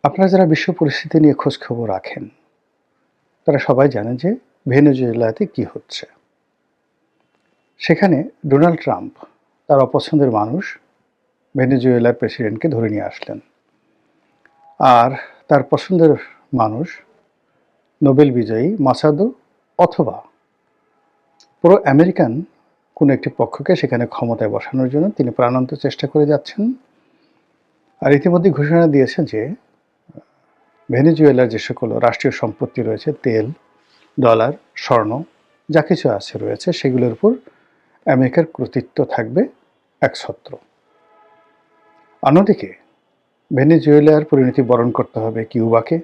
আপনারা যারা বিশ্ব পরিস্থিতি নিয়ে খোঁজ খবর রাখেন, তারা সবাই জানেন যে ভেনেজুয়েলাতে কি হচ্ছে। সেখানে ডোনাল্ড ট্রাম্প তার অপছন্দের মানুষ ভেনেজুয়েলার প্রেসিডেন্টকে ধরে নিয়ে আসলেন। আর তার পছন্দের মানুষ নোবেল বিজয়ী মাসাদো অথবা পুরো আমেরিকান কোনো একটি পক্ষকে সেখানে ক্ষমতায় বসানোর জন্য তিনি প্রাণান্ত চেষ্টা করে যাচ্ছেন। আর ইতিমধ্যে ঘোষণা দিয়েছে যে ভেনেজুয়েলার যে সকল রাষ্ট্রীয় সম্পত্তি রয়েছে, তেল, ডলার, স্বর্ণ যা কিছু আছে রয়েছে, সেগুলোর উপর আমেরিকার কর্তৃত্ব থাকবে একছত্র। অন্যদিকে ভেনেজুয়েলার পরিণতি বরণ করতে হবে কিউবাকে,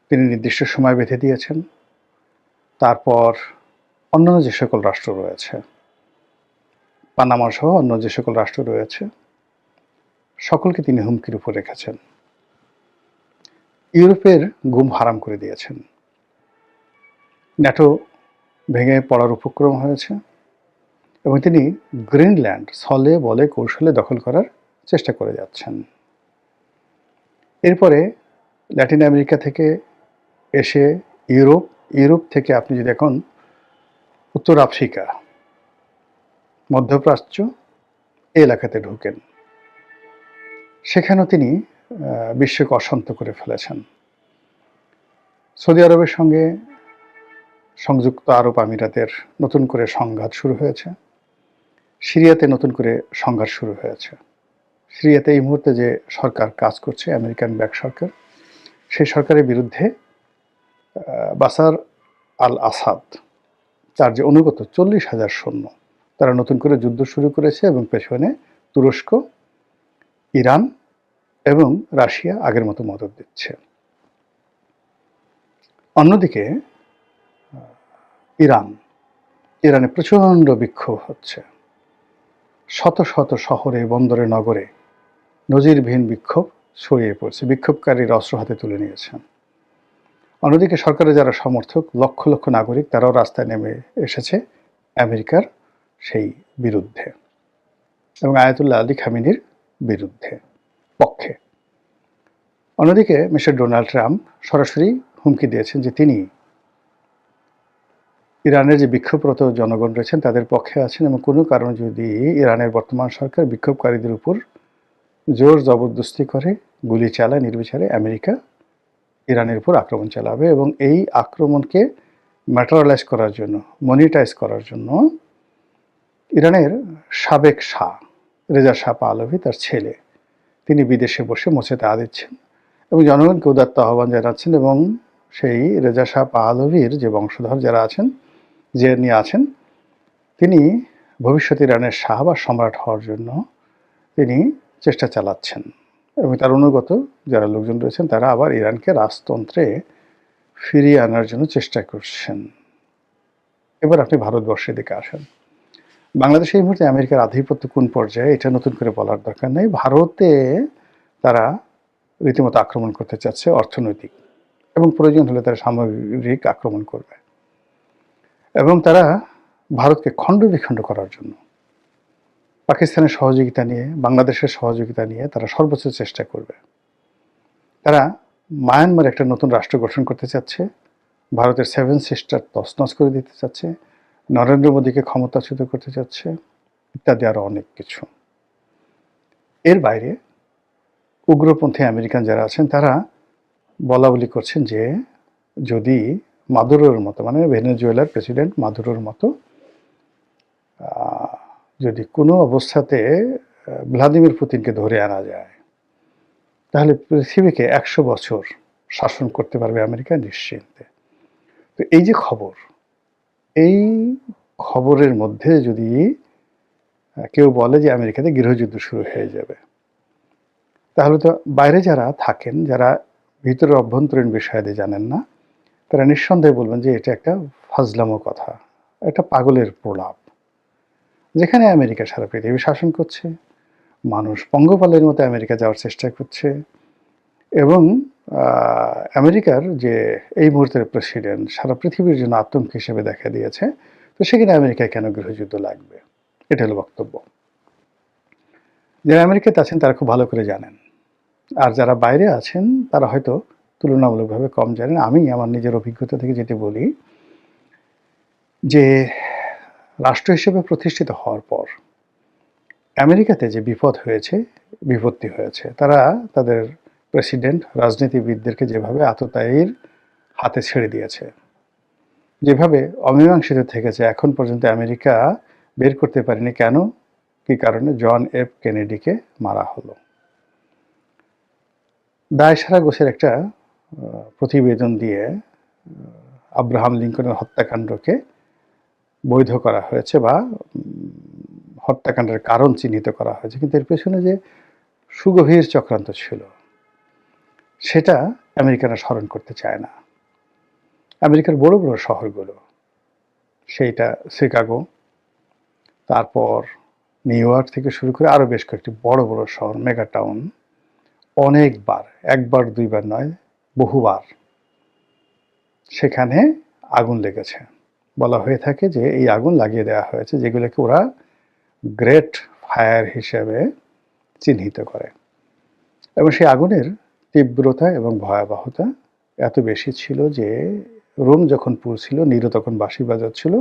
তিনি নির্দিষ্ট সময় বেঁধে দিয়েছেন। তারপর অন্যান্য যে সকল রাষ্ট্র রয়েছে, পানামা সহ অন্য যে সকল রাষ্ট্র রয়েছে, সকলকে তিনি হুমকির উপর রেখেছেন। ইউরোপের ঘুম হারাম করে দিয়েছেন। ন্যাটো ভেঙে পড়ার উপক্রম হয়েছে এবং তিনি গ্রিনল্যান্ড ছলে বলে কৌশলে দখল করার চেষ্টা করে যাচ্ছেন। এরপরে ল্যাটিন আমেরিকা থেকে এসে ইউরোপ থেকে আপনি যদি এখন উত্তর আফ্রিকা, মধ্যপ্রাচ্য এই এলাকাতে ঢুকেন, সেখানেও তিনি বিশ্বকে অশান্ত করে ফেলেছেন। সৌদি আরবের সঙ্গে সংযুক্ত আরব আমিরাতের নতুন করে সংঘাত শুরু হয়েছে। সিরিয়াতে নতুন করে সংঘাত শুরু হয়েছে। সিরিয়াতে এই মুহূর্তে যে সরকার কাজ করছে, আমেরিকান ব্যাক সরকার, সেই সরকারের বিরুদ্ধে বাশার আল আসাদ, তার যে অনুগত 40,000 সৈন্য, তারা নতুন করে যুদ্ধ শুরু করেছে এবং পেছনে তুরস্ক, ইরান এবং রাশিয়া আগের মতো মদদ দিচ্ছে। অন্যদিকে ইরানে প্রচণ্ড বিক্ষোভ হচ্ছে। শত শত শহরে, বন্দরে, নগরে নজিরবিহীন বিক্ষোভ ছড়িয়ে পড়ছে। বিক্ষোভকারীরা অস্ত্র হাতে তুলে নিয়েছেন। অন্যদিকে সরকারের যারা সমর্থক, লক্ষ লক্ষ নাগরিক, তারাও রাস্তায় নেমে এসেছে আমেরিকার সেই বিরুদ্ধে এবং আয়াতুল্লাহ আলী খামেনির বিরুদ্ধে, পক্ষে। অন্যদিকে মিস্টার ডোনাল্ড ট্রাম্প সরাসরি হুমকি দিয়েছেন যে তিনি ইরানের যে বিক্ষোভরত জনগণ রয়েছেন তাদের পক্ষে আছেন এবং কোনো কারণে যদি ইরানের বর্তমান সরকার বিক্ষোভকারীদের উপর জোর জবরদস্তি করে, গুলি চালায় নির্বিচারে, আমেরিকা ইরানের উপর আক্রমণ চালাবে এবং এই আক্রমণকে ম্যাটেরিয়ালাইজ করার জন্য, মনিটাইজ করার জন্য ইরানের সাবেক শাহ রেজা শাহ পাহলভি, তার ছেলে, তিনি বিদেশে বসে মোচে তা দিচ্ছেন এবং জনগণকে উদাত্ত আহ্বান জানাচ্ছেন এবং সেই রেজা শাহ পাহলভির যে বংশধর যারা আছেন, যে নিয়ে আছেন, তিনি ভবিষ্যতে ইরানের শাহ বা সম্রাট হওয়ার জন্য তিনি চেষ্টা চালাচ্ছেন এবং তার অনুগত যারা লোকজন রয়েছেন তারা আবার ইরানকে রাজতন্ত্রে ফিরিয়ে আনার জন্য চেষ্টা করছেন। এবার আপনি ভারতবর্ষের দিকে আসেন। বাংলাদেশে এই মুহূর্তে আমেরিকার আধিপত্য কোন পর্যায়ে এটা নতুন করে বলার দরকার নেই। ভারতে তারা রীতিমতো আক্রমণ করতে চাচ্ছে, অর্থনৈতিক এবং প্রয়োজন হলে তারা সামরিক আক্রমণ করবে এবং তারা ভারতকে খণ্ড বিখণ্ড করার জন্য পাকিস্তানের সহযোগিতা নিয়ে, বাংলাদেশের সহযোগিতা নিয়ে তারা সর্বোচ্চ চেষ্টা করবে। তারা মায়ানমার একটা নতুন রাষ্ট্র গঠন করতে চাচ্ছে, ভারতের 7 সিস্টার তছনছ করে দিতে চাচ্ছে, নরেন্দ্র মোদীকে ক্ষমতাচ্যুত করতে চাচ্ছে, ইত্যাদি আরও অনেক কিছু। এর বাইরে উগ্রপন্থী আমেরিকান যারা আছেন তারা বলা বলি করছেন যে যদি মাদুরোর মতো, মানে ভেনেজুয়েলার প্রেসিডেন্ট মাদুরোর মতো যদি কোনো অবস্থাতে ভ্লাদিমির পুতিনকে ধরে আনা যায়, তাহলে পৃথিবীকে 100 বছর শাসন করতে পারবে আমেরিকা নিশ্চিন্তে। তো এই যে খবর, এই খবরের মধ্যে যদি কেউ বলে যে আমেরিকাতে গৃহযুদ্ধ শুরু হয়ে যাবে, তাহলে তো বাইরে যারা থাকেন, যারা ভিতরের অভ্যন্তরীণ বিষয়াদি জানেন না, তারা নিঃসন্দেহে বলবেন যে এটা একটা ফাজলামো কথা, একটা পাগলের প্রলাপ। যেখানে আমেরিকা সারা পৃথিবী শাসন করছে, মানুষ পঙ্গপালের মতো আমেরিকা যাওয়ার চেষ্টা করছে এবং আমেরিকার যে এই মুহূর্তের প্রেসিডেন্ট সারা পৃথিবীর জন্য আতঙ্ক হিসেবে দেখা দিয়েছে, তো সেখানে আমেরিকায় কেন গৃহযুদ্ধ লাগবে? এটা হলো বক্তব্য। যারা আমেরিকাতে আছেন তারা খুব ভালো করে জানেন আর যারা বাইরে আছেন তারা হয়তো তুলনামূলকভাবে কম জানেন। আমি আমার নিজের অভিজ্ঞতা থেকে যেটি বলি যে রাষ্ট্র হিসেবে প্রতিষ্ঠিত হওয়ার পর আমেরিকাতে যে বিপত্তি হয়েছে, তারা তাদের প্রেসিডেন্ট রাজনীতিবিদদেরকে যেভাবে আততায়ীর হাতে ছেড়ে দিয়েছে, যেভাবে অমীমাংসিত থেকেছে, এখন পর্যন্ত আমেরিকা বের করতে পারেনি কেন, কি কারণে জন এফ কেনেডিকে মারা হলো। দায়সারা গোছের একটা প্রতিবেদন দিয়ে আব্রাহাম লিঙ্কনের হত্যাকাণ্ডকে বৈধ করা হয়েছে বা হত্যাকাণ্ডের কারণ চিহ্নিত করা হয়েছে, কিন্তু এর পেছনে যে সুগভীর চক্রান্ত ছিল সেটা আমেরিকানরা স্মরণ করতে চায় না। আমেরিকার বড় বড় শহরগুলো, সেইটা শিকাগো, তারপর নিউ ইয়র্ক থেকে শুরু করে আরও বেশ কয়েকটি বড় বড় শহর, মেগা টাউন, অনেকবার, একবার দুইবার নয় বহুবার সেখানে আগুন লেগেছে। বলা হয়ে থাকে যে এই আগুন লাগিয়ে দেওয়া হয়েছে, যেগুলোকে ওরা গ্রেট ফায়ার হিসেবে চিহ্নিত করে। এবং সেই আগুনের তীব্রতা এবং ভয়াবহতা এত বেশি ছিল যে রোম যখন পুড়ছিল, নিরো তখন বাঁশি বাজাচ্ছিল।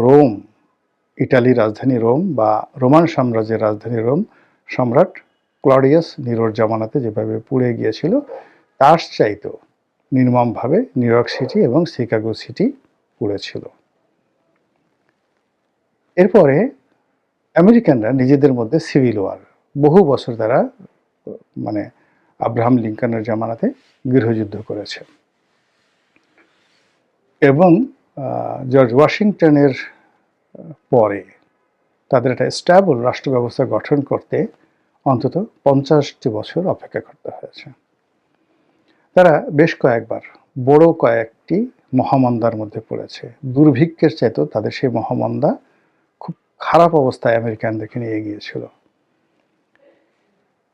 রোম, ইটালির রাজধানী রোম বা রোমান সাম্রাজ্যের রাজধানী রোম, সম্রাট ক্লডিয়াস নিরোর জামানাতে যেভাবে পুড়ে গিয়েছিল, তার চাইতেও নির্মমভাবে নিউ ইয়র্ক সিটি এবং শিকাগো সিটি পুড়েছিল। এরপরে আমেরিকানরা নিজেদের মধ্যে সিভিল ওয়ার, বহু বছর তারা মানে আব্রাহাম লিঙ্কনের জামানাতে গৃহযুদ্ধ করেছে। এবং জর্জ ওয়াশিংটনের পরে তাদের একটা স্ট্যাবল রাষ্ট্র ব্যবস্থা গঠন করতে অন্তত 50টি বছর অপেক্ষা করতে হয়েছে। তারা বেশ কয়েকবার বড় কয়েকটি মহামন্দার মধ্যে পড়েছে। দুর্ভিক্ষের চাইতেও তাদের সেই মহামন্দা খুব খারাপ অবস্থায় আমেরিকানদেরকে নিয়ে গিয়েছিল।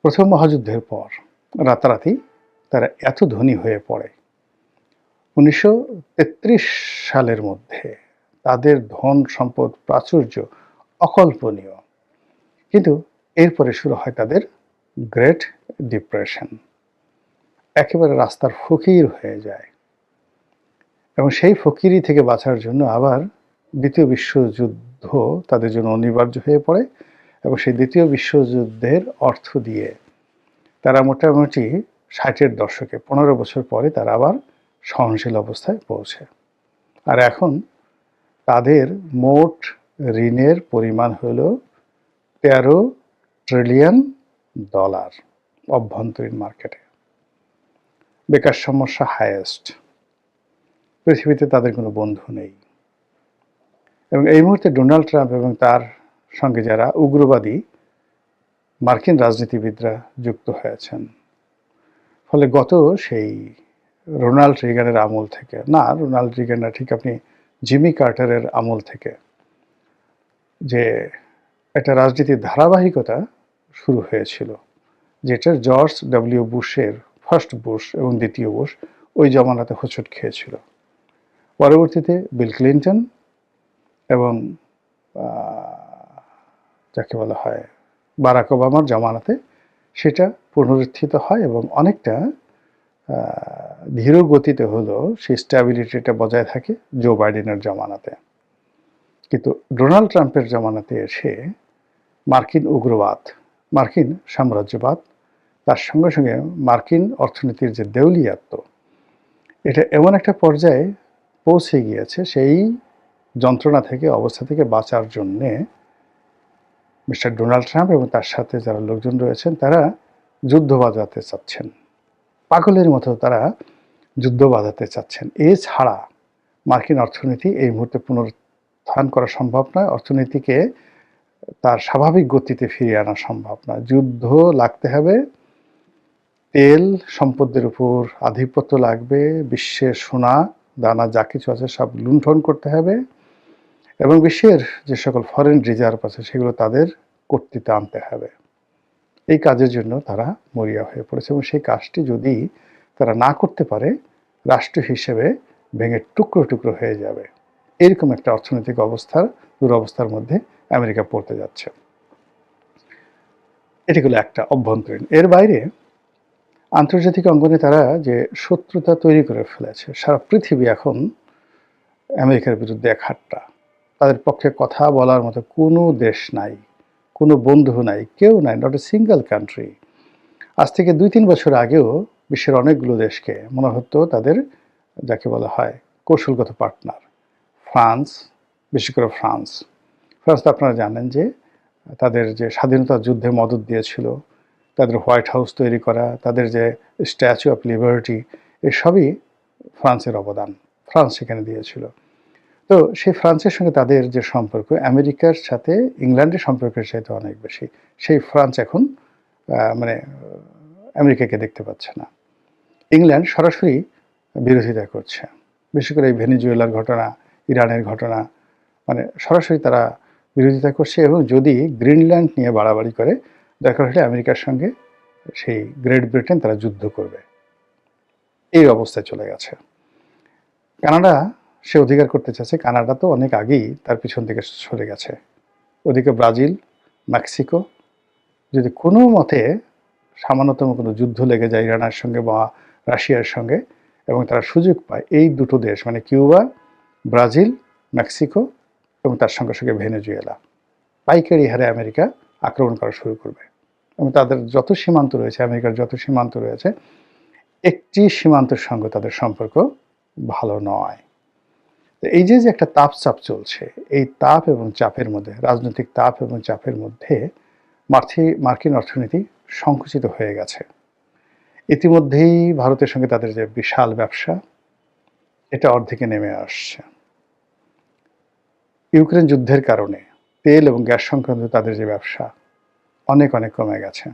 প্রথম মহাযুদ্ধের পর রাতারাতি তারা এত ধনী হয়ে পড়ে, 1933 সালের মধ্যে তাদের ধন সম্পদ প্রাচুর্য অকল্পনীয়। কিন্তু এরপরে শুরু হয় তাদের গ্রেট ডিপ্রেশন, একেবারে রাস্তার ফকির হয়ে যায়। এবং সেই ফকিরি থেকে বাঁচার জন্য আবার দ্বিতীয় বিশ্বযুদ্ধ তাদের জন্য অনিবার্য হয়ে পড়ে। এবং সেই দ্বিতীয় বিশ্বযুদ্ধের অর্থ দিয়ে তারা মোটামুটি 60-এর দশকে 15 বছর পরে তারা আবার সহনশীল অবস্থায় পৌঁছে। আর এখন তাদের মোট ঋণের পরিমাণ হল $13 ট্রিলিয়ন অভ্যন্তরীণ মার্কেটে। বেকার সমস্যা হাইয়েস্ট। পৃথিবীতে তাদের কোনো বন্ধু নেই। এবং এই মুহূর্তে ডোনাল্ড ট্রাম্প এবং তার সঙ্গে যারা উগ্রবাদী মার্কিন রাজনীতিবিদরা যুক্ত হয়েছেন, ফলে গত সেই রোনাল্ড রিগানের আমল থেকে, না রোনাল্ড রিগান না, ঠিক আপনি জিমি কার্টারের আমল থেকে যে একটা রাজনীতির ধারাবাহিকতা শুরু হয়েছিল, যেটা জর্জ ডব্লিউ বুশের ফার্স্ট বুশ এবং দ্বিতীয় বুশ ওই জমানাতে হোঁচট খেয়েছিল। পরবর্তীতে বিল ক্লিন্টন এবং যাকে বলা হয় বারাক ওবামার জামানাতে সেটা পুনরুত্থিত হয় এবং অনেকটা ধীর গতিতে হলেও সেই স্ট্যাবিলিটিটা বজায় থাকে জো বাইডেনের জামানাতে। কিন্তু ডোনাল্ড ট্রাম্পের জামানাতে এসে মার্কিন উগ্রবাদ, মার্কিন সাম্রাজ্যবাদ, তার সঙ্গে সঙ্গে মার্কিন অর্থনীতির যে দেউলিয়াত্ব, এটা এমন একটা পর্যায়ে পৌঁছে গিয়েছে, সেই যন্ত্রণা থেকে, অবস্থা থেকে বাঁচার জন্যে মিস্টার ডোনাল্ড ট্রাম্প এবং তার সাথে যারা লোকজন রয়েছেন তারা যুদ্ধ বাজাতে চাচ্ছেন, পাগলের মতো তারা যুদ্ধ বাজাতে চাচ্ছেন। এছাড়া মার্কিন অর্থনীতি এই মুহূর্তে পুনরুত্থান করা সম্ভব নয়, অর্থনীতিকে তার স্বাভাবিক গতিতে ফিরিয়ে আনা সম্ভব নয়। যুদ্ধ লাগতে হবে, তেল সম্পদের উপর আধিপত্য লাগবে, বিশ্বের সোনা দানা যা কিছু আছে সব লুণ্ঠন করতে হবে এবং বিশ্বের যে সকল ফরেন রিজার্ভ আছে সেগুলো তাদের কর্তৃত্বে আনতে হবে। এই কাজের জন্য তারা মরিয়া হয়ে পড়েছে এবং সেই কাজটি যদি তারা না করতে পারে, রাষ্ট্র হিসেবে ভেঙে টুকরো টুকরো হয়ে যাবে। এরকম একটা অর্থনৈতিক দুরবস্থার মধ্যে আমেরিকা পড়তে যাচ্ছে। এটি হলো একটা অভ্যন্তরীণ। এর বাইরে আন্তর্জাতিক অঙ্গনে তারা যে শত্রুতা তৈরি করে ফেলেছে, সারা পৃথিবী এখন আমেরিকার বিরুদ্ধে একহাট্টা। তাদের পক্ষে কথা বলার মতো কোনো দেশ নাই, কোনো বন্ধু নাই, কেউ নাই, নট এ সিঙ্গেল কান্ট্রি। আজ থেকে ২-৩ বছর আগেও বিশ্বের অনেকগুলো দেশকে মনে হতো তাদের, যাকে বলা হয় কৌশলগত পার্টনার। ফ্রান্স, বিশেষ করে ফ্রান্স তো আপনারা জানেন যে তাদের যে স্বাধীনতা যুদ্ধে মদত দিয়েছিল, তাদের হোয়াইট হাউস তৈরি করা, তাদের যে স্ট্যাচু অফ লিবার্টি, এসবই ফ্রান্সের অবদান। ফ্রান্স সেখানে দিয়েছিল। তো সেই ফ্রান্সের সঙ্গে তাদের যে সম্পর্ক আমেরিকার সাথে ইংল্যান্ডের সম্পর্কের চাইতে অনেক বেশি। সেই ফ্রান্স এখন মানে আমেরিকাকে দেখতে পাচ্ছে না। ইংল্যান্ড সরাসরি বিরোধিতা করছে, বিশেষ করে এই ভেনেজুয়েলার ঘটনা, ইরানের ঘটনা, মানে সরাসরি তারা বিরোধিতা করছে। এবং যদি গ্রিনল্যান্ড নিয়ে বাড়াবাড়ি করে, দরকার হলে আমেরিকার সঙ্গে সেই গ্রেট ব্রিটেন তারা যুদ্ধ করবে, এই অবস্থায় চলে গেছে। কানাডা সে অধিকার করতে চাচ্ছে, কানাডা তো অনেক আগেই তার পিছন থেকে সরে গেছে। ওদিকে ব্রাজিল, মেক্সিকো, যদি কোনো মতে সামান্যতম কোনো যুদ্ধ লেগে যায় ইরানের সঙ্গে বা রাশিয়ার সঙ্গে, এবং তারা সুযোগ পায়, এই দুটো দেশ মানে কিউবা, ব্রাজিল, মেক্সিকো এবং তার সঙ্গে সঙ্গে ভেনেজুয়েলা, পাইকারি হারে আমেরিকা আক্রমণ করা শুরু করবে। এবং তাদের যত সীমান্ত রয়েছে, আমেরিকার যত সীমান্ত রয়েছে, একটি সীমান্তের সঙ্গে তাদের সম্পর্ক ভালো নয়। এই যে যে একটা তাপচাপ চলছে, এই তাপ এবং চাপের মধ্যে, রাজনৈতিক তাপ এবং চাপের মধ্যে মার্কিন অর্থনীতি সংকুচিত হয়ে গেছে। ইতিমধ্যেই ভারতের সঙ্গে তাদের যে বিশাল ব্যবসা, এটা অর্ধেকে নেমে আসছে। ইউক্রেন যুদ্ধের কারণে তেল এবং গ্যাস সংক্রান্ত তাদের যে ব্যবসা, অনেক অনেক কমে গেছে।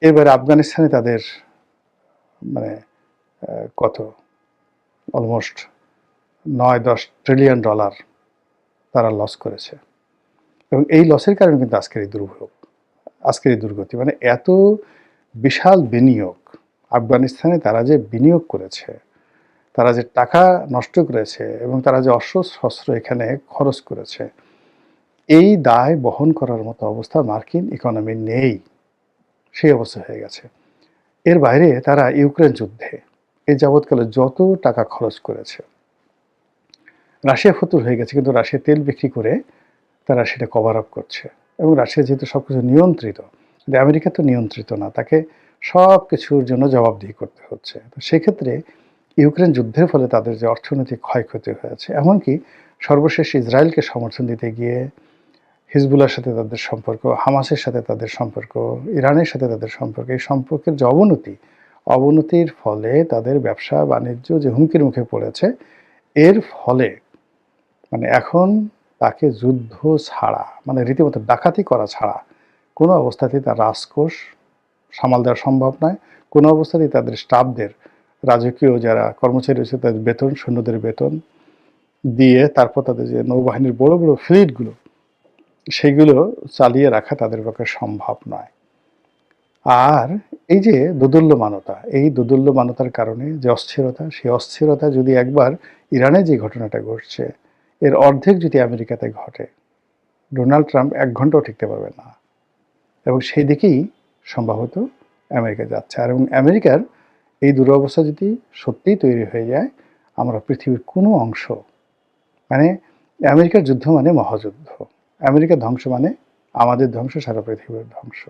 এবার আফগানিস্তানে তাদের মানে কত, অলমোস্ট 9-10 ট্রিলিয়ন ডলার তারা লস করেছে। এবং এই লসের কারণে কিন্তু আজকের এই দুর্ভোগ, আজকের এই দুর্গতি, মানে এত বিশাল বিনিয়োগ আফগানিস্তানে তারা যে বিনিয়োগ করেছে, তারা যে টাকা নষ্ট করেছে এবং তারা যে অস্ত্র এখানে খরচ করেছে, এই দায় বহন করার মতো অবস্থা মার্কিন ইকোনমি নেই, সেই অবস্থা হয়ে গেছে। এর বাইরে তারা ইউক্রেন যুদ্ধে এই যাবৎকালে যত টাকা খরচ করেছে, রাশিয়া ফতুর হয়ে গেছে, কিন্তু রাশিয়া তেল বিক্রি করে তারা সেটা কভার আপ করছে। এবং রাশিয়া যেহেতু সব কিছু নিয়ন্ত্রিত, কিন্তু আমেরিকা তো নিয়ন্ত্রিত না, তাকে সব কিছুর জন্য জবাবদিহি করতে হচ্ছে। তো সেক্ষেত্রে ইউক্রেন যুদ্ধের ফলে তাদের যে অর্থনৈতিক ক্ষয়ক্ষতি হয়েছে, এমনকি সর্বশেষ ইসরায়েলকে সমর্থন দিতে গিয়ে হিজবুল্লার সাথে তাদের সম্পর্ক, হামাসের সাথে তাদের সম্পর্ক, ইরানের সাথে তাদের সম্পর্ক, এই সম্পর্কের যে অবনতির ফলে তাদের ব্যবসা বাণিজ্য যে হুমকির মুখে পড়েছে, এর ফলে মানে এখন তাকে যুদ্ধ ছাড়া, মানে রীতিমতো ডাকাতি করা ছাড়া কোনো অবস্থাতেই তার রাজকোষ সামাল দেওয়া সম্ভব নয়। কোনো অবস্থাতেই তাদের স্টাফদের, রাজকীয় যারা কর্মচারী রয়েছে তাদের বেতন, সৈন্যদের বেতন দিয়ে তারপর তাদের যে নৌবাহিনীর বড় বড় ফ্লিটগুলো, সেগুলো চালিয়ে রাখা তাদের পক্ষে সম্ভব নয়। আর এই যে দোদুল্যমানতা, এই দোদুল্যমানতার কারণে যে অস্থিরতা, সেই অস্থিরতা যদি একবার ইরানে যে ঘটনাটা ঘটছে, এর অর্ধেক যদি আমেরিকাতে ঘটে, ডোনাল্ড ট্রাম্প 1 ঘন্টাও টিকতে পারবে না। এবং সেই দিকেই সম্ভবত আমেরিকা যাচ্ছে। আর এবং আমেরিকার এই দুরবস্থা যদি সত্যিই তৈরি হয়ে যায়, আমরা পৃথিবীর কোনো অংশ, মানে আমেরিকার যুদ্ধ মানে মহাযুদ্ধ, আমেরিকার ধ্বংস মানে আমাদের ধ্বংস, সারা পৃথিবীর ধ্বংস।